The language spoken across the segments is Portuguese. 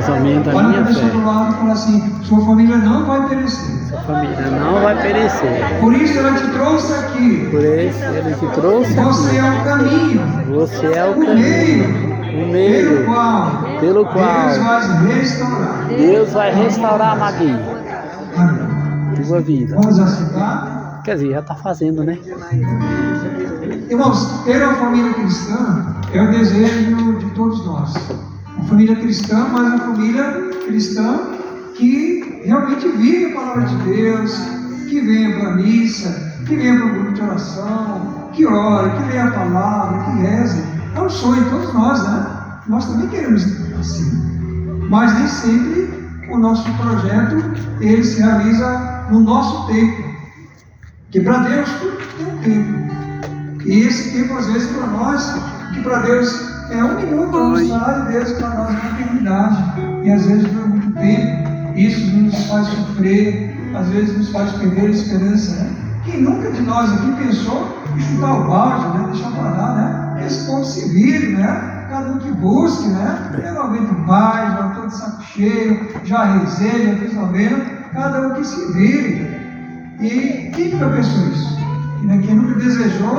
Mais ou menos a Olha minha a pessoa fé. do lado e fala assim: sua família não vai perecer. Sua família não vai perecer. Por isso ela te trouxe aqui. Por isso ele te trouxe Você é o aqui. caminho, Você é o o meio, caminho, pelo qual pelo qual Deus vai restaurar. Deus vai restaurar, Maguinho, Amém. tua vida. Vamos aceitar? Quer dizer, já está fazendo, né? Irmãos, ter uma família cristã é o desejo de todos nós. Uma família cristã, mas uma família cristã que realmente vive a palavra de Deus, que venha para a missa, que venha para o grupo de oração, que ore, que leia a palavra, que reze. É um sonho de todos nós, né? Nós também queremos assim. Mas nem sempre o nosso projeto ele se realiza no nosso tempo. Que para Deus tudo tem um tempo. E esse tempo, às vezes, para nós, que para Deus é um minuto, um salário de Deus, para nós é uma eternidade. E às vezes dura muito tempo. Isso nos faz sofrer, às vezes nos faz perder a esperança, né? Quem nunca de nós aqui pensou em chutar o balde, né? Deixar para lá, né? Esse povo se vire, né? Cada um que busque, né? Eu não aguento mais, já estou de saco cheio, já rezei, já fiz novena. Cada um que se vire. E quem nunca pensou isso? Quem nunca desejou,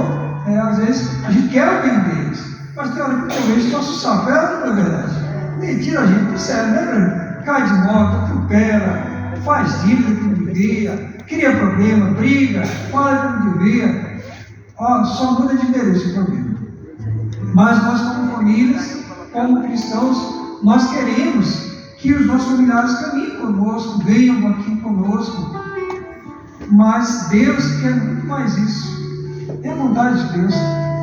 às vezes, a gente quer o bem deles, mas tem hora que talvez nosso sapé não é verdade. Nem tira a gente do céu, né, Bruno? Cai de moto, atropela, faz dívida que não devia, cria problema, briga, fala que não devia. Só muda de endereço o problema. Mas nós, como famílias, como cristãos, nós queremos que os nossos familiares caminhem conosco, venham aqui conosco. Mas Deus quer muito mais isso. É a vontade de Deus.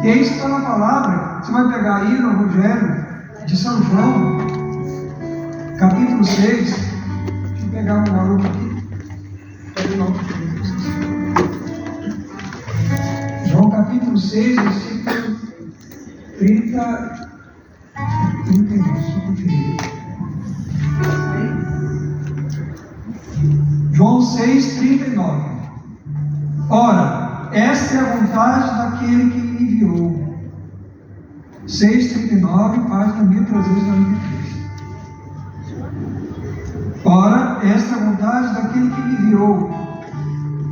E é isso que está na palavra. Você vai pegar aí no Evangelho de São João, capítulo 6. Deixa eu pegar um maluco aqui. João capítulo 6, versículo 30. 31. Deixa eu conferir. João 6, 39. Ora, esta é a vontade daquele que me enviou. 6,39, página 1393. Ora, esta é a vontade daquele que me enviou,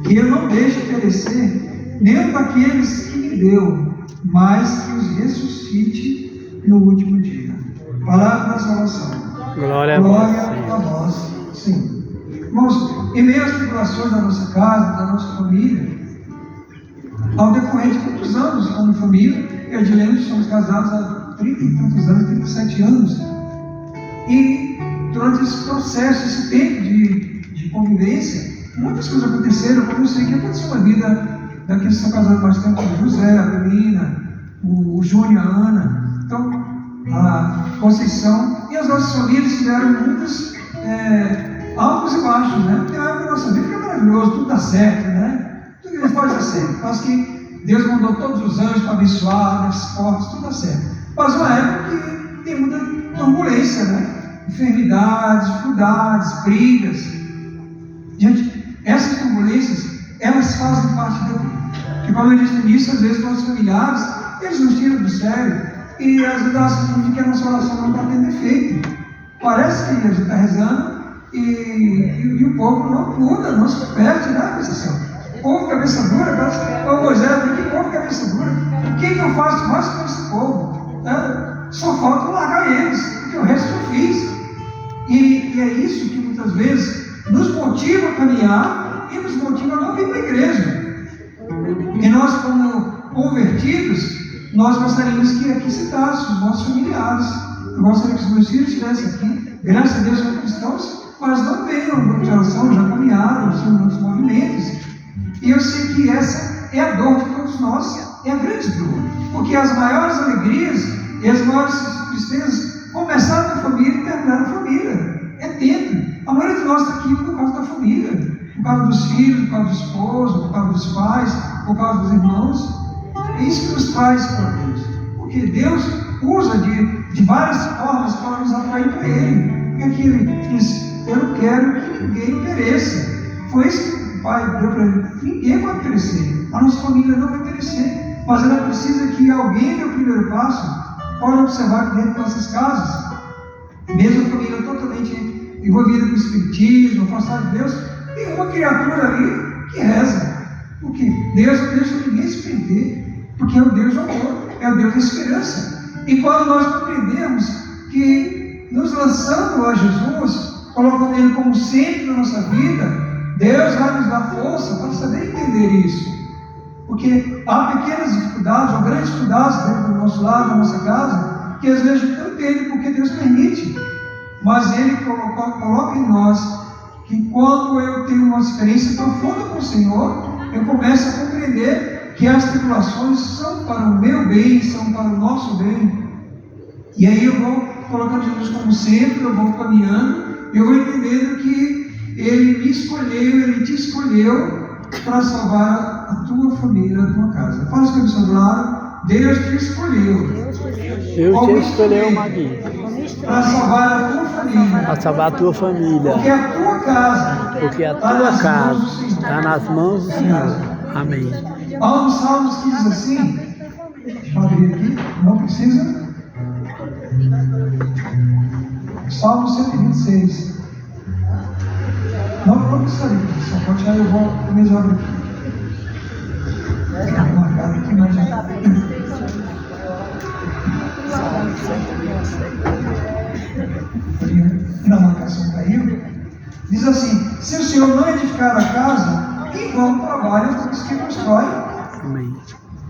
que eu não deixe perecer nenhum daqueles que me deu, mas que os ressuscite no último dia. Palavra da salvação. Glória a vós, Senhor. Irmãos, em meio às tribulações da nossa casa, da nossa família, ao decorrer de muitos anos como família, eu e a Dilene somos casados há 30 e tantos anos, 37 anos, e durante esse processo, esse tempo de convivência, muitas coisas aconteceram, como eu sei que aconteceu na vida daqueles que estão casados há mais tempo, o José, a Belina, o Júnior, a Ana, então, a Conceição, e as nossas famílias tiveram muitos altos e baixos, né? Porque a época da nossa vida é maravilhoso, tudo dá certo, né? Tudo que Deus pode dar certo. Quase que Deus mandou todos os anjos para abençoar, as portas, tudo dá certo. Mas uma época que tem muita turbulência, né? Enfermidades, dificuldades, brigas. Gente, essas turbulências, elas fazem parte da vida. Porque, como eu disse no início, às vezes nossos familiares, eles nos tiram do sério. E às vezes nós sentimos que a nossa oração não está tendo efeito. Parece que a gente está rezando e o povo não muda, não se converte, né, pensação? O povo cabeça dura, parece, ô Moisés, que povo cabeça dura? O que eu faço mais com esse povo? Só falta largar eles, porque o resto eu fiz. E é isso que muitas vezes nos motiva a caminhar e nos motiva a não vir para a igreja. E nós, como convertidos, nós gostaríamos que aqui sentassem os nossos familiares. Eu gostaria que os meus filhos estivessem aqui. Graças a Deus são cristãos, mas não veio no grupo de oração, já caminharam, são outros movimentos. E eu sei que essa é a dor de todos nós, é a grande dor. Porque as maiores alegrias e as maiores tristezas começaram na família e terminaram na família. É tempo. A maioria de nós está aqui por causa da família, por causa dos filhos, por causa do esposo, por causa dos pais, por causa dos irmãos. É isso que nos traz para Deus. Porque Deus usa de várias formas para nos atrair para Ele. E aqui Ele diz: eu não quero que ninguém pereça. Foi isso que o Pai deu para Ele. Ninguém vai perecer. A nossa família não vai perecer. Mas ela precisa que alguém dê o primeiro passo. Pode observar que dentro dessas casas, mesmo a família totalmente envolvida com o espiritismo, afastada de Deus, tem uma criatura ali que reza. Porque Deus não deixa ninguém se perder, porque é o Deus do amor, é o Deus da esperança. E quando nós compreendemos que nos lançando a Jesus, colocando Ele como centro da nossa vida, Deus vai nos dar força para saber entender isso. Porque há pequenas dificuldades ou grandes dificuldades dentro do nosso lar, da nossa casa, que às vezes a gente não entende porque Deus permite. Mas Ele coloca em nós que quando eu tenho uma experiência profunda com o Senhor, eu começo a compreender que as tribulações são para o meu bem, são para o nosso bem. E aí eu vou colocando Jesus como centro, eu vou caminhando, eu vou entendendo que Ele me escolheu, Ele te escolheu para salvar a tua família, a tua casa. Fala isso para o do lado, Deus te escolheu. Deus te escolheu, Magui, para salvar a tua família. para salvar a tua família. Porque a tua casa, Porque a tua casa está nas mãos do Senhor. Amém. há um Salmos que diz assim, deixa eu abrir aqui, não precisa. Salmo 126. Não precisaria, só pode tirar, eu vou mesmo abrir aqui. Vou marcar aqui, mas já. Na marcação caiu. Diz assim: se o Senhor não edificar a casa, em vão trabalham os que constroem. Amém.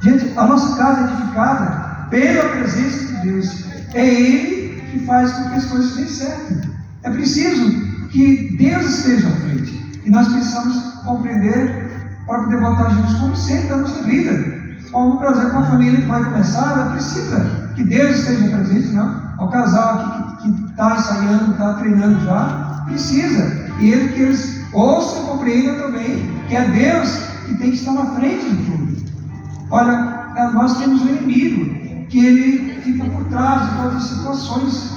Gente, a nossa casa é edificada pela presença de Deus. É Ele que faz com que as coisas deem certo. É preciso que Deus esteja à frente. E nós precisamos compreender para poder botar Jesus como centro da nossa vida. Como, por exemplo, uma família que vai começar, ela precisa que Deus esteja presente, não? O casal aqui que está ensaiando, está treinando já, precisa. E ele que eles ouçam e compreendam também que é Deus que tem que estar na frente de tudo. Olha, nós temos um inimigo que ele fica por trás de todas as situações.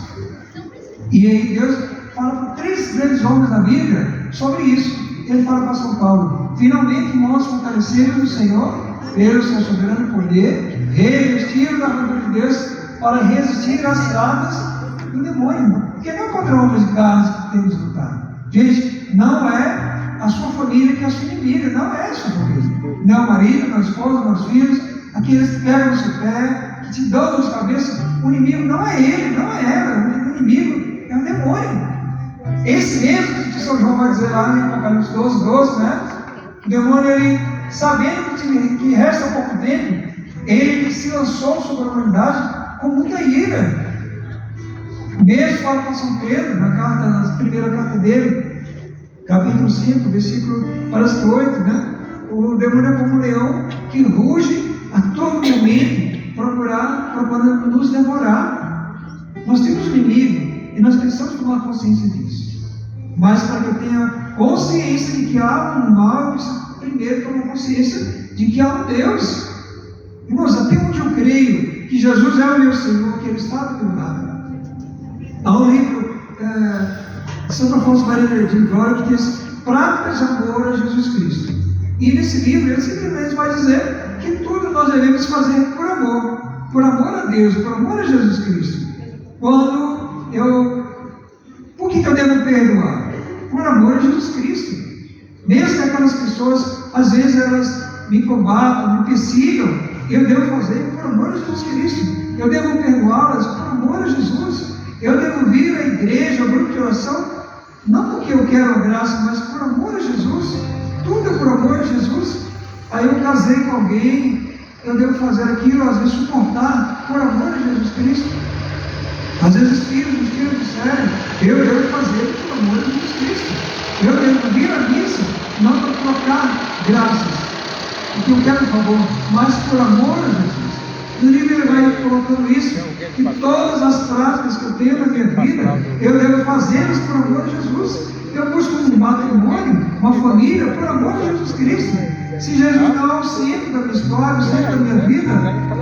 E aí Deus fala para 3 grandes homens da Bíblia sobre isso. Ele fala para São Paulo: finalmente, irmãos, fortaleceram no Senhor, pelo seu soberano poder, revestiram da armadura de Deus para resistir às ciladas do demônio. Porque não é contra homens e carnes que temos que lutar. Gente, não é a sua família que é a sua inimiga, não é a sua família. Não é o marido, não é a esposa, não é os filhos, aqueles que pegam no seu pé, que te dão dor de cabeça. O inimigo não é ele, não é ela, o inimigo é o demônio. Esse mesmo que São João vai dizer lá em Apocalipse 12, né? O demônio, ele, sabendo que resta pouco tempo, ele se lançou sobre a humanidade com muita ira. Mesmo fala para São Pedro, na primeira carta dele, capítulo 5, versículo, parece que 8, né? O demônio é como um leão que ruge a todo momento, procurando nos devorar. Nós temos um inimigo e nós precisamos tomar consciência disso. Mas para que eu tenha consciência de que há um mal, eu preciso primeiro tomar consciência de que há um Deus. Irmãos, até onde eu creio que Jesus é o meu Senhor, que Ele está do meu lado. Há um livro de Santo Afonso Maria de Ligório que diz Práticas de Amor a Jesus Cristo. E nesse livro ele simplesmente vai dizer que tudo nós devemos fazer por amor a Deus, por amor a Jesus Cristo. Por que eu devo perdoar? Por amor a Jesus Cristo. Mesmo que aquelas pessoas, às vezes elas me combatam, me persigam, eu devo fazer por amor a Jesus Cristo. Eu devo perdoá-las por amor a Jesus. Eu devo vir à igreja, ao grupo de oração, não porque eu quero a graça, mas por amor a Jesus. Tudo é por amor a Jesus. Aí eu casei com alguém, eu devo fazer aquilo, às vezes suportar por amor a Jesus Cristo. Às vezes os filhos me tiram do sério, eu devo fazer por amor a Jesus Cristo. Eu devo vir à missa, não para trocar graças, porque eu quero favor, mas por amor a Jesus. No livro ele vai colocando isso, que todas as práticas que eu tenho na minha vida, eu devo fazê-las por amor a Jesus. Eu busco um matrimônio, uma família, por amor a Jesus Cristo. Se Jesus não é o centro da minha história, o centro da minha vida,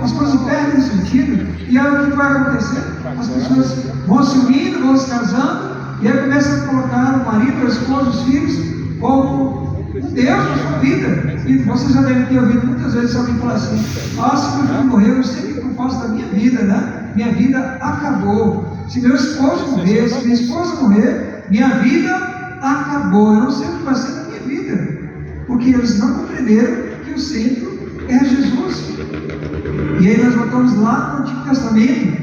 as coisas perdem sentido. E aí o que vai acontecer? As pessoas vão se unindo, vão se casando, e aí começam a colocar o marido, a esposa, os filhos, como Deus na sua vida. E vocês já devem ter ouvido muitas vezes alguém falar assim: se meu filho morreu, eu sei o que eu faço da minha vida, né? Minha vida acabou. Se meu esposo morrer, se minha esposa morrer, minha vida acabou. Eu não sei o que vai ser da minha vida. Porque eles não compreenderam que o centro é Jesus. E aí nós voltamos lá no Antigo Testamento,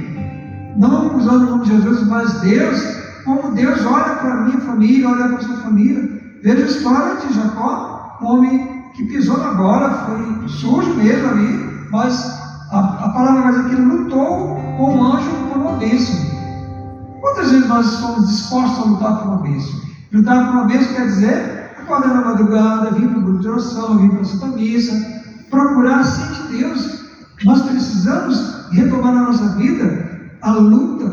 não usando o nome de Jesus, mas Deus, como Deus olha para a minha família, olha para a sua família. Veja a história de Jacó, um homem que pisou na bola, foi sujo mesmo ali, mas a palavra vai dizer que ele lutou com o anjo por uma bênção. Quantas vezes nós somos dispostos a lutar por uma bênção? Lutar por uma bênção quer dizer acordar na madrugada, vir para o grupo de oração, vir para a Santa Missa, procurar ser de Deus. Nós precisamos retomar na nossa vida a luta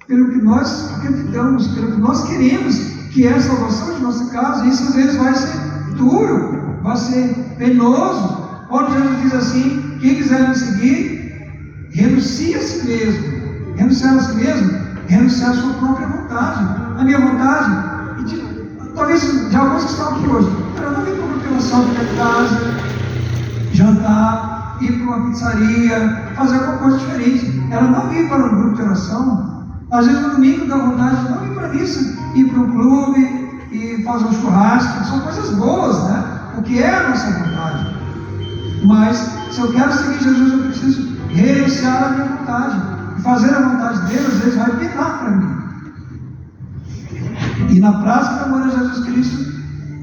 pelo que nós acreditamos, pelo que nós queremos, que é a salvação de nossa casa. Isso às vezes vai ser duro, vai ser penoso. Quando Jesus diz assim: quem quiser me seguir, renuncie a si mesmo. Renunciar a si mesmo, renunciar a sua própria vontade, a minha vontade. E talvez de alguns que estão aqui hoje, eu não vim para uma relação de casa, jantar, ir para uma pizzaria, fazer alguma coisa diferente. Ela não veio para um grupo de oração. Às vezes no domingo dá vontade de não ir para isso, ir para um clube e fazer um churrasco. São coisas boas, né? O que é a nossa vontade. Mas se eu quero seguir Jesus, eu preciso renunciar a minha vontade. E fazer a vontade dele, às vezes vai penar para mim. E na prática do amor a Jesus Cristo,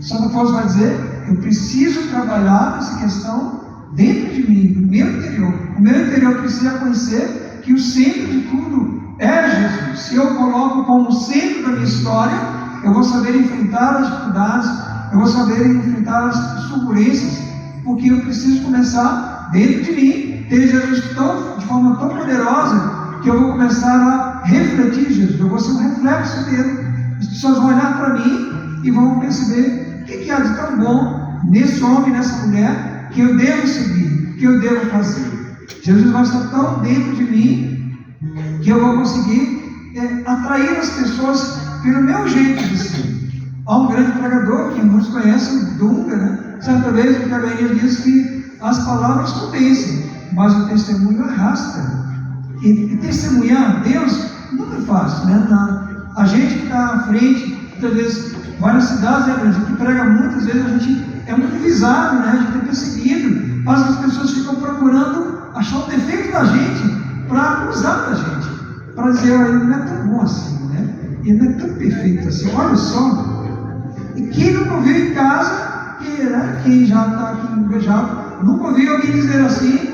Santo Afonso vai dizer: eu preciso trabalhar nessa questão dentro de mim, no meu interior. O meu interior precisa conhecer que o centro de tudo é Jesus. Se eu coloco como centro da minha história, eu vou saber enfrentar as dificuldades, eu vou saber enfrentar as turbulências, porque eu preciso começar dentro de mim, ter Jesus de forma tão poderosa, que eu vou começar a refletir Jesus. Eu vou ser um reflexo dele. As pessoas vão olhar para mim e vão perceber o que há de tão bom nesse homem, nessa mulher, que eu devo seguir, que eu devo fazer. Jesus vai estar tão dentro de mim que eu vou conseguir atrair as pessoas pelo meu jeito de ser. Há um grande pregador que muitos conhecem, Dunga, né? Certa vez o Gabriel diz que as palavras convencem, mas o testemunho arrasta. E testemunhar a Deus não é fácil, né? A gente que está à frente, muitas vezes, vai nas cidades, né, a gente que prega muitas vezes, a gente é muito visado, né? A gente é perseguido, mas as pessoas ficam procurando achar o defeito da gente para acusar da gente, para dizer: ele não é tão bom assim, né? Ele não é tão perfeito assim, olha só. E quem nunca ouviu em casa, quem já está aqui engajado, nunca ouviu alguém dizer assim,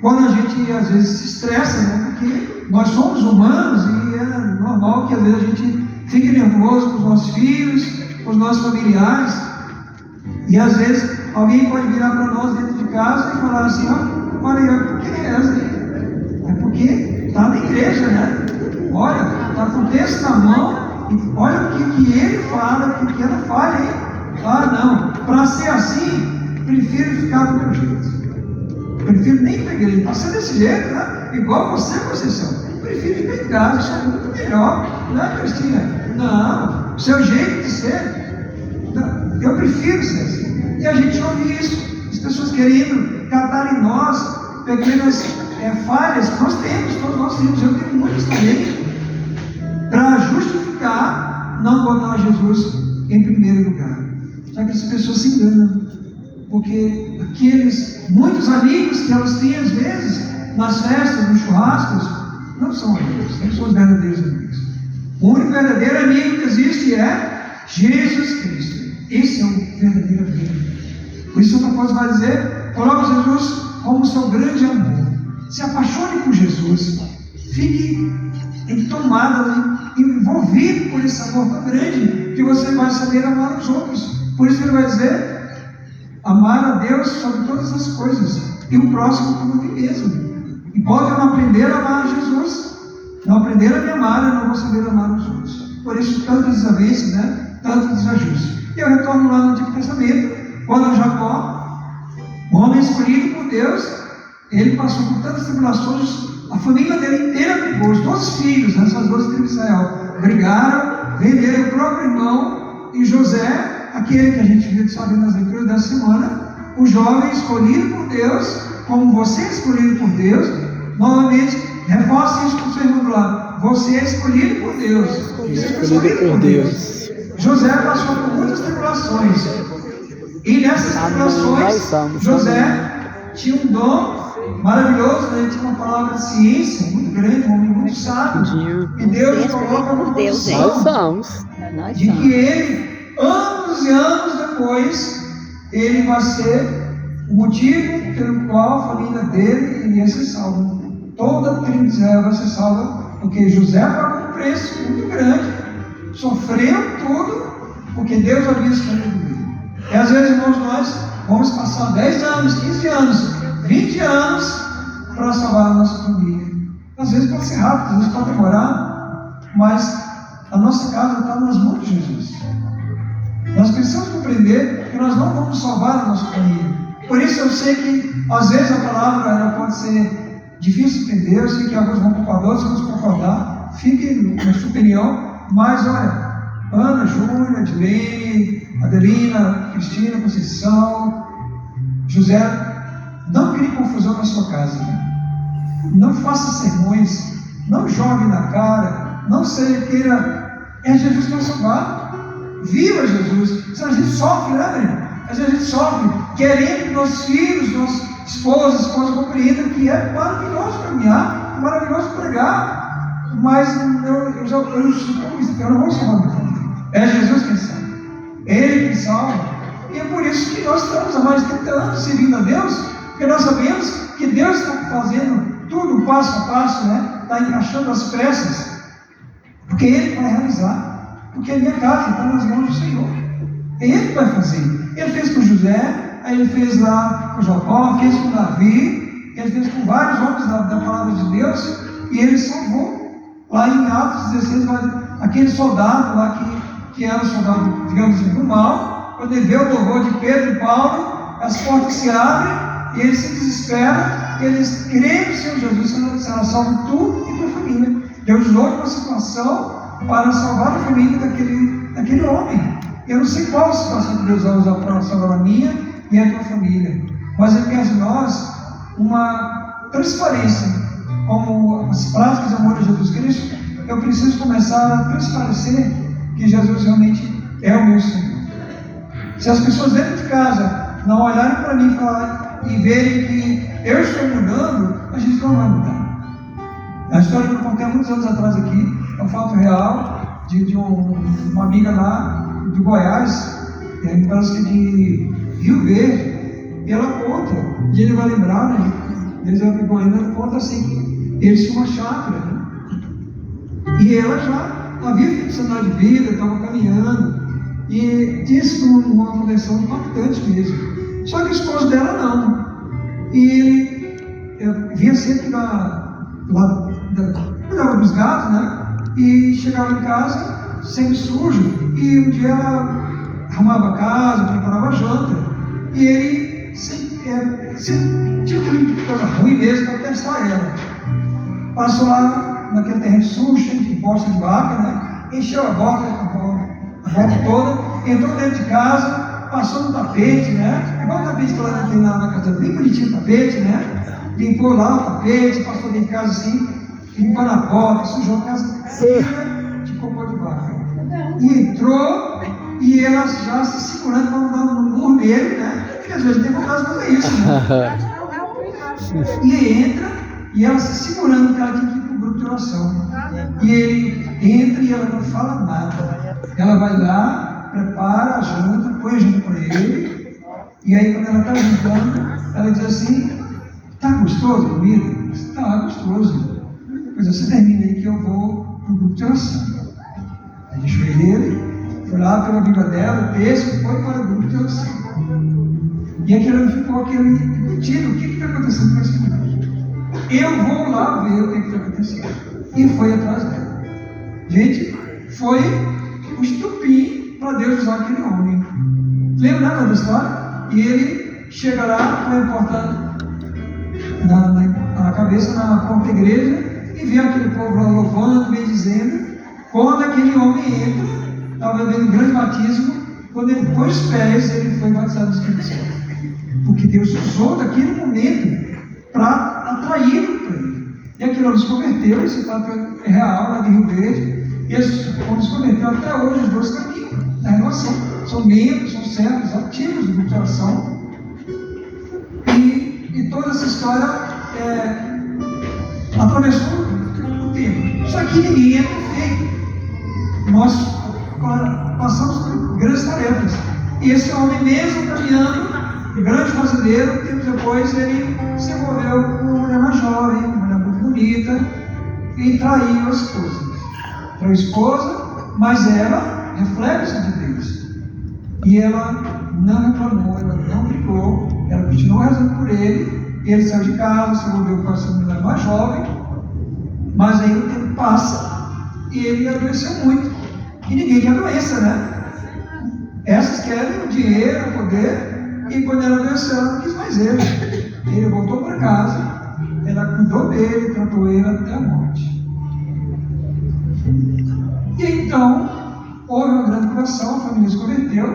quando a gente às vezes se estressa, né? Porque nós somos humanos e é normal que às vezes a gente fique nervoso com os nossos filhos, com os nossos familiares. E às vezes alguém pode virar para nós dentro de casa e falar assim: olha aí, por que é essa aí? É porque está na igreja, né? Olha, está com o texto na mão, e olha o que ele fala, o que ela fala, hein? Ah, não, para ser assim, prefiro ficar do meu jeito. Prefiro nem ir para a igreja, para ser desse jeito, né? Igual você, Conceição. Prefiro ficar em casa, isso é muito melhor, né, Cristina? Não, seu jeito de ser, não, eu prefiro ser assim. E a gente ouve isso, as pessoas querendo catar em nós pequenas falhas que nós temos, todos nós temos, eu tenho muitas também, para justificar não botar Jesus em primeiro lugar. Só que as pessoas se enganam, porque muitos amigos que elas têm às vezes nas festas, nos churrascos, não são amigos, não são os verdadeiros amigos. O único verdadeiro amigo que existe é Jesus Cristo. Esse é o verdadeiro amigo. Por isso o apóstolo vai dizer: coloque Jesus como seu grande amor. Se apaixone por Jesus. Fique tomado, envolvido por esse amor tão grande, que você vai saber amar os outros. Por isso ele vai dizer: amar a Deus sobre todas as coisas, e o próximo como a mim mesmo. E pode eu não aprender a amar Jesus, não aprender a me amar, eu não vou saber amar os outros. Por isso, tantas desavenças, né? Tantos desajustes. E eu retorno lá no Antigo Testamento, quando Jacó, o homem escolhido por Deus, ele passou por tantas tribulações, a família dele inteira brigou, os 12 filhos, essas 12 tribos de Israel, brigaram, venderam o próprio irmão, e José, aquele que a gente viu sabe nas leituras dessa semana, o jovem escolhido por Deus, como você é escolhido por Deus, novamente, reforce isso com o seu irmão do lado. Você é escolhido por Deus. Você foi Escolhido por Deus. José passou por muitas tribulações. E nessas Nós tribulações, somos José tinha um dom maravilhoso, né? Ele tinha uma palavra de ciência muito grande, um homem muito sábio. E Deus coloca uma condição Nós somos. de que ele, anos e anos depois, ele vai ser o motivo pelo qual a família dele iria ser salva. Toda a tribo de Israel vai ser salva, porque José pagou um preço muito grande, sofreu tudo, porque Deus havia escolhido ele. E às vezes, irmãos, nós vamos passar 10 anos, 15 anos, 20 anos para salvar a nossa família. Às vezes pode ser rápido, às vezes pode demorar, mas a nossa casa está nas mãos de Jesus. Nós precisamos compreender que nós não vamos salvar a nossa família. Por isso eu sei que às vezes a palavra ela pode ser difícil de entender, eu sei que alguns vão concordar, outros vão concordar, fique na sua opinião, mas olha, Ana, Júlia, Edilene, Adelina, Cristina, Conceição, José, não crie confusão na sua casa, não faça sermões, não jogue na cara, não seja queira, é Jesus que vai salvar, viva Jesus. Se a gente sofre, né? Às vezes a gente sofre querendo que nossos filhos, nossos esposas compreendam que é maravilhoso caminhar, é maravilhoso pregar, mas eu não vou salvar minha família. É Jesus quem salva, é Ele quem salva. E é por isso que nós estamos há mais de 30 anos servindo a Deus, porque nós sabemos que Deus está fazendo tudo passo a passo, né? Está encaixando as peças, porque Ele vai realizar, porque a minha casa está nas mãos do Senhor. É Ele que vai fazer. Ele fez com José, aí Ele fez lá com Jacó, fez com Davi, Ele fez com vários homens da palavra de Deus, e Ele salvou. Lá em Atos 16, aquele soldado lá que era o soldado, digamos assim, do mal, quando ele vê o louvor de Pedro e Paulo, as portas se abrem, e ele se desespera, e eles creem no Senhor Jesus, será salvo tu e tua família. Deus usou uma situação para salvar a família daquele homem. Eu não sei qual situação que Deus vai usar para salvar a minha e a tua família, mas Ele quer de nós uma transparência, como as práticas de amor a Jesus Cristo. Eu preciso começar a transparecer que Jesus realmente é o meu Senhor. Se as pessoas dentro de casa não olharem para mim e verem que eu estou mudando, a gente não vai mudar. A história que eu contei há muitos anos atrás aqui é um fato real de uma amiga lá de Goiás, parece que de Rio Verde, e ela conta, e ele vai lembrar, né? Ela conta assim que eles tinham uma chácara, né? E ela já havia feito sinal de vida, estava caminhando, e tinha sido uma conversão impactante mesmo. Só que o esposo dela não. E ele vinha sempre cuidava dos gatos, né? E chegava em casa sempre sujo, e um dia ela arrumava a casa, preparava a janta, e ele tinha uma coisa ruim mesmo para testar ela. Passou lá naquele terreno sujo, cheio de bosta de vaca, né? Encheu a boca toda, entrou dentro de casa, passou no tapete, né? Igual o tapete que ela tem na casa, bem bonitinho o tapete, né? Limpou lá o tapete, passou dentro de casa assim, limpando a porta, sujou a casa cheia de cocô de vaca. E entrou, e ela já se segurando para não dar no murro dele, né? Porque às vezes tem vontade de fazer isso, né? E entra, e ela se segurando, porque ela tinha que ir para o grupo de oração. E ele entra e ela não fala nada. Ela vai lá, prepara a janta, põe a janta para ele, e aí quando ela está juntando, ela diz assim: tá gostoso a comida? Está gostoso. Pois você termina aí que eu vou para o grupo de oração. Aí deixou ele, foi lá pela Bíblia dela, o texto, foi para o grupo de oração. E aquilo ficou aquele pedido: o que está acontecendo com esse mulher? Eu vou lá ver o que está acontecendo. E foi atrás dela. Gente, foi o estupim para Deus usar aquele homem. Lembra da história? E ele chega lá com a porta na cabeça, na porta da igreja, e vê aquele povo lá louvando, bendizendo. Quando aquele homem entra, estava vendo um grande batismo, quando ele pôs os pés, ele foi batizado no Espírito Santo. Porque Deus usou daquele momento para atraí-lo para ele. E aquele homem se converteu, esse fato é real, lá de Rio Verde, e esse homem se converteu até hoje, os dois caminham na renovação, são membros, são servos ativos do grupo de oração, e toda essa história atravessou o tempo. Só que ninguém é perfeito. Nós passamos por grandes tarefas. E esse homem, mesmo caminhando, grande fazendeiro, tempos depois ele se envolveu com uma mulher mais jovem, uma mulher muito bonita, e traiu a esposa. Traiu a esposa, mas ela, reflexo de Deus. E ela não reclamou, ela não brigou, ela continuou rezando por ele, e ele saiu de casa, se envolveu com essa mulher mais jovem, mas aí o tempo passa e ele adoeceu muito. E ninguém quer doença, né? Essas querem o dinheiro, o poder, e quando ela adoeceu, ela não quis mais ele. Ele voltou para casa, ela cuidou dele, tratou ele até a morte. E então, houve uma grande conversão, a família se converteu.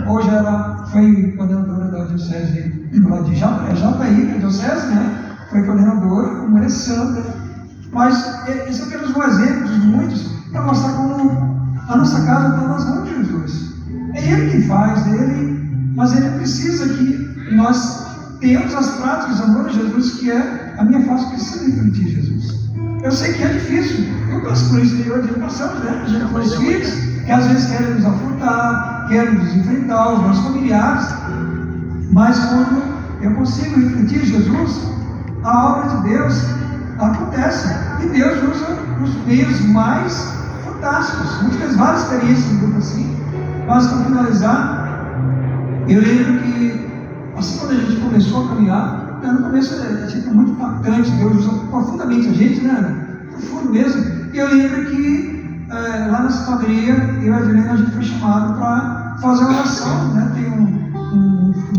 Hoje ela foi coordenadora da diocese lá de Jataí, que é a diocese, né? Foi coordenadora, uma mulher santa. Mas esse é apenas um exemplo dos muitos para mostrar como a nossa casa está nas mãos de Jesus. É Ele quem faz, mas Ele precisa que nós tenhamos as práticas do amor a Jesus, que é a minha face precisa refletir Jesus. Eu sei que é difícil, eu passo por isso, eu passamos, né? A gente com os filhos, que às vezes querem nos afrontar, querem nos enfrentar, os nossos familiares, mas quando eu consigo refletir Jesus, a obra de Deus acontece, e Deus usa os meios mais fantásticos. A gente fez várias experiências no grupo assim, mas para finalizar, eu lembro que assim quando a gente começou a caminhar, no começo é muito impactante, Deus usa profundamente a gente, né? Profundo mesmo. E eu lembro que lá na esquadria, eu e a Adriana, a gente foi chamado para fazer uma oração, né? Tem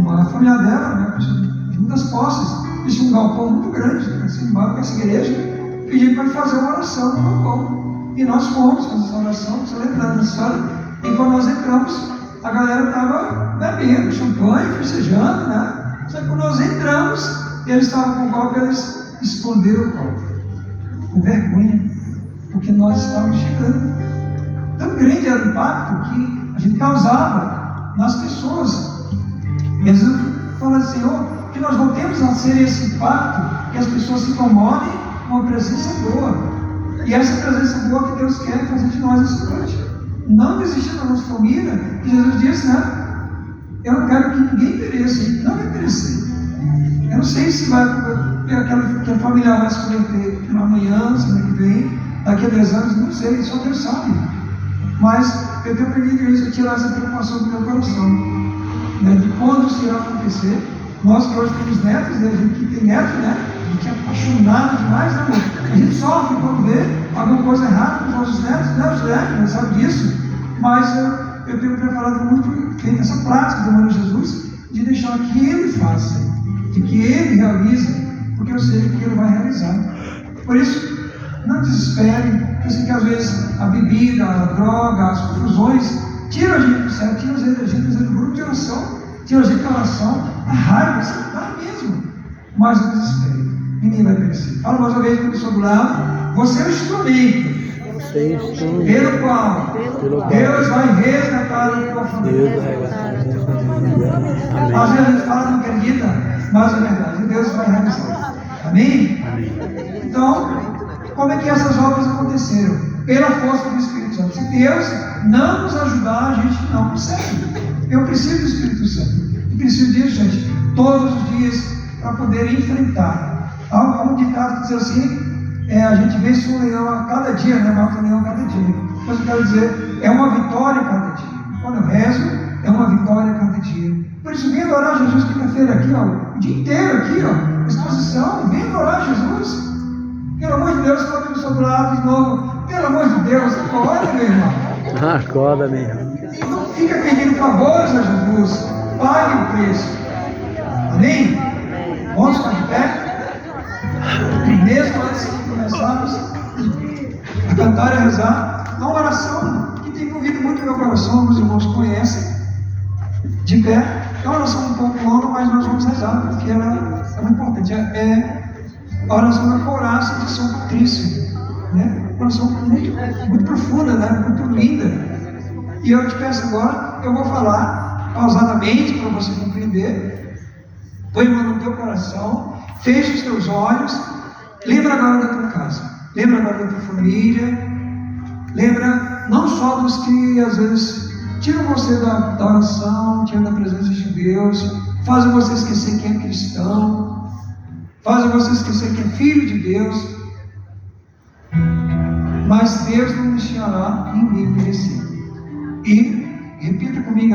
uma família dela, né? De muitas posses, eles tinham um galpão muito grande, assim, embaixo dessa igreja, pedindo para fazer uma oração no galpão. E nós fomos fazer essa oração, você lembra dessa história? E quando nós entramos, a galera estava bebendo champanhe, festejando, né? Só que quando nós entramos, eles estavam com o copo e eles esconderam o copo. Com vergonha, porque nós estávamos chegando. Tão grande era o impacto que a gente causava nas pessoas. Jesus fala, Senhor, que nós voltemos a ser esse impacto, que as pessoas se incomodem com a presença boa. E essa presença boa que Deus quer fazer de nós essa noite. Não desistir da nossa família, que Jesus disse, né? Eu não quero que ninguém pereça, ele não vai perecer. Eu não sei se vai, que a família vai se converter amanhã, semana que vem, daqui a 10 anos, não sei, só Deus sabe. Mas eu tenho aprendido isso, tirar essa preocupação do meu coração, né, de quando isso irá acontecer. Nós que hoje temos netos, né, a gente que tem netos, né? A gente é apaixonado demais, né, amor? A gente sofre quando vê alguma coisa errada com os nossos netos, né? Os netos, não sabe disso. Mas eu tenho preparado muito, feito essa prática do amor a Jesus, de deixar que Ele faça, de que Ele realize, porque eu sei que Ele vai realizar. Por isso, não desesperem. Eu sei que às vezes a bebida, a droga, as confusões tiram a gente do céu, tiram a gente do grupo de oração, tiram a gente da oração, a raiva, você dá mesmo. Mas não desespere, ninguém vai perecer. Fala mais uma vez para a pessoa do lado, você é o instrumento pelo qual Deus vai resgatar a tua família. Às vezes a gente fala, não acredita, mas é verdade, Deus vai realizar. Amém? Então, como é que essas obras aconteceram? Pela força do Espírito Santo. Se Deus não nos ajudar, a gente não consegue. Eu preciso do Espírito Santo. Eu preciso disso, gente, todos os dias, para poder enfrentar. Há um ditado que diz assim, a gente vence um leão a cada dia, né? Mata um leão a cada dia. Mas eu quero dizer, é uma vitória a cada dia. Quando eu rezo, é uma vitória a cada dia. Por isso, vem adorar Jesus quinta-feira aqui, ó, o dia inteiro aqui, ó, exposição, vem adorar Jesus. Pelo amor de Deus, coloque do seu lado de novo. Pelo amor de Deus, acorda, meu irmão. Acorda, meu irmão. Não fica pedindo favores a Jesus. Pague o preço. Amém? Vamos ficar de pé? Mesmo antes de começarmos a cantar e a rezar, há uma oração que tem movido muito meu coração, os irmãos conhecem. De pé. É uma oração um pouco longa, mas nós vamos rezar, porque ela é muito importante. a oração da couraça de São Patrício, né? Uma oração muito profunda, né? Muito linda. E eu te peço agora, eu vou falar pausadamente para você compreender. Põe a mão no teu coração, fecha os teus olhos, lembra agora da tua casa, lembra agora da tua família, lembra não só dos que às vezes tiram você da oração, tiram da presença de Deus, fazem você esquecer quem é cristão, fazem você esquecer que é filho de Deus, mas Deus não deixará ninguém perecer. E repita comigo assim.